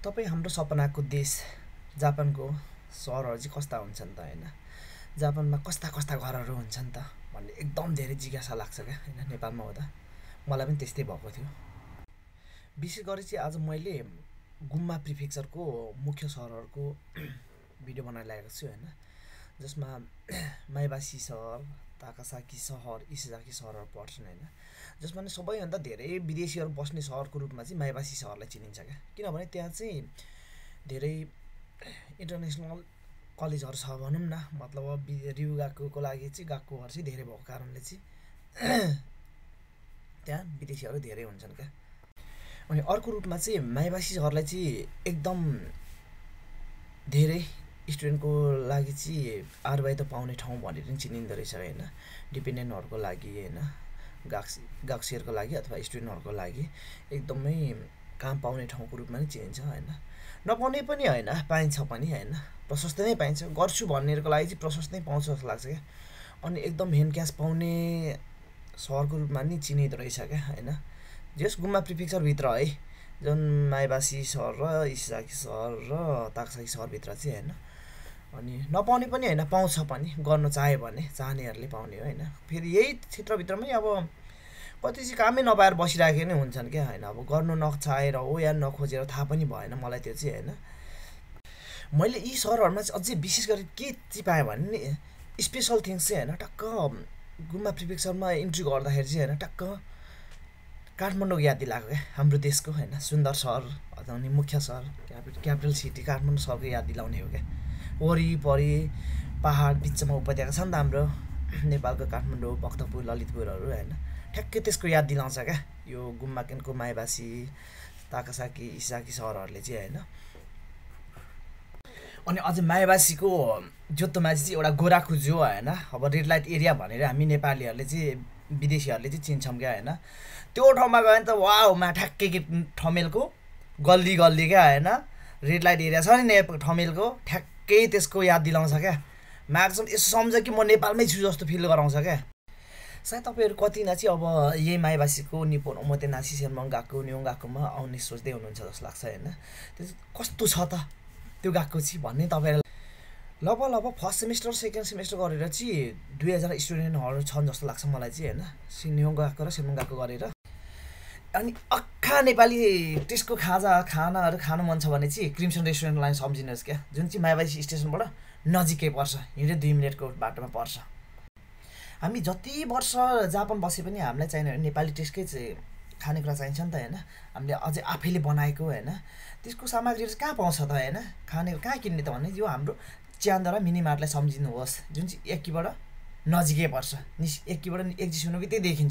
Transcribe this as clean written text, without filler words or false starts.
तपाईँ हाम्रो सपनाको देश जापानको सहरहरू चाहिँ कस्ता हुन्छन् त होइन, जापानमा कस्ता कस्ता घरहरू हुन्छन् त भन्ने एकदम धेरै जिज्ञासा लाग्छ क्या होइन। नेपालमा हुँदा मलाई पनि त्यस्तै भएको थियो। विशेष गरी चाहिँ आज मैले गुम्मा प्रिफेक्चरको मुख्य सहरहरूको भिडियो बनाइरहेको छु होइन, जसमा माइबासी सहर, ताकासाकी सहर, इसिजाकी सहरहरू पर्छन् होइन, जसमा नै सबैभन्दा धेरै विदेशीहरू बस्ने सहरको रूपमा चाहिँ माइबासी सहरलाई चिनिन्छ क्या। किनभने त्यहाँ चाहिँ धेरै इन्टरनेसनल कलेजहरू छ भनौँ न, मतलब रिभ्यू गएकोको लागि चाहिँ गएकोहरू चाहिँ धेरै भएको कारणले चाहिँ त्यहाँ विदेशीहरू धेरै हुन्छन् क्या। अनि अर्को रूपमा चाहिँ माइबासी सहरलाई चाहिँ एकदम धेरै स्टुडेन्टको लागि चाहिँ आरबाई त पाउने ठाउँ भनेर पनि चिनिँदो रहेछ होइन, डिपेन्डेन्टहरूको लागि होइन, गाक्सीहरूको लागि अथवा स्टुडेन्टहरूको लागि एकदमै काम पाउने ठाउँको रूपमा नै चिनिन्छ होइन। नपाउने पनि होइन, पाइन्छ पनि होइन, प्रशस्त नै पाइन्छ। गर्छु भन्नेहरूको लागि चाहिँ प्रशस्त नै पाउँछ जस्तो लाग्छ क्या। अनि एकदम हेन्ड क्यास पाउने सहरको रूपमा नि चिनिँदो रहेछ क्या होइन। जस गुम्मा प्रिफेक्चरभित्र है, जुन माइबासी सहर र इसिजाकी सहर र ताकासाकी सहरभित्र चाहिँ होइन। अनि नपाउने पनि होइन, पाउँछ पनि, गर्न चाह्यो भने, चाहनेहरूले पाउने हो होइन। फेरि यही क्षेत्रभित्रमै अब कति चाहिँ कामै नपाएर बसिरहेको नै हुन्छन् क्या होइन। अब गर्नु नचाहेर हो या नखोजेर थाहा पनि भएन मलाई त्यो चाहिँ होइन। मैले यी सहरहरूमा चाहिँ अझै विशेष गरी के चाहिँ पाएँ भने नि स्पेसल थिङ्स चाहिँ होइन, टक्क गुम्मा प्रिफेक्चरमा इन्ट्री गर्दाखेरि चाहिँ होइन, टक्क काठमाडौँ याद दिलाएको क्या, हाम्रो देशको होइन सुन्दर सहर अथवा नि मुख्य सहर, क्यापिटल सिटी काठमाडौँ सहरको याद दिलाउने हो क्या। वरिपरि पहाड बिचमा उपत्यका छ नि त हाम्रो नेपालको, काठमाडौँ, भक्तपुर, ललितपुरहरू होइन, ठ्याक्कै त्यसको याद दिलाउँछ क्या यो गुम्माको माइबासी, ताकासाकी, इसिजाकी सहरहरूले चाहिँ होइन। अनि अझै माइबासीको जोत्तोमाझी चाहिँ एउटा गोराखु जो होइन, अब रेड लाइट एरिया भनेर हामी नेपालीहरूले चाहिँ विदेशीहरूले चाहिँ चिन्छौँ क्या होइन। त्यो ठाउँमा गयो भने त वाउमा ठ्याक्कै ठमेलको गल्ली गल्ली क्या होइन, रेड लाइट एरिया छ नि ठमेलको, ठ्याक्कै त्यसको याद दिलाउँछ क्या। म्याक्सिमम् यसो सम्झ कि म नेपालमै छु जस्तो फिल गराउँछ क्या। सायद तपाईँहरू कतिजना चाहिँ अब यही माइबासीको निप्पोन ओमोतेनासी सेन्मङ गएको न्योङ गएकोमा आउने सोच्दै हुनुहुन्छ जस्तो लाग्छ होइन। त्यो कस्तो छ त त्यो गएको चाहिँ भन्ने तपाईँहरूलाई लगभग फर्स्ट सेमेस्टर सेकेन्ड सेमेस्टर गरेर चाहिँ 2000 स्टुडेन्टहरू छन् जस्तो लाग्छ मलाई चाहिँ होइन, न्योङ गएको र सेन्मङ गएको गरेर। अनि अक्खा नेपाली त्यसको खानाहरू खानु मन छ भने चाहिँ क्रिम्सन रेस्टुरेन्टलाई सम्झिनुहोस् क्या, जुन चाहिँ माइबासी स्टेसनबाट नजिकै पर्छ, हिँडेर 2 मिनटको बाटोमा पर्छ। हामी जति वर्ष जापान बसे पनि हामीलाई चाहिने नेपाली टेस्टकै चाहिँ खानेकुरा चाहिन्छ नि त होइन। हामीले अझै आफैले बनाएको होइन, त्यसको सामग्रीहरू कहाँ पाउँछ त होइन, खाने कहाँ किन्ने त भने यो हाम्रो च्यान्दरा मिनी मार्टलाई सम्झिनुहोस्, जुन चाहिँ एकीबाट नजिकै पर्छ। एकीबाट एक्जिस हुनु बित्तिकै देखिन्छ।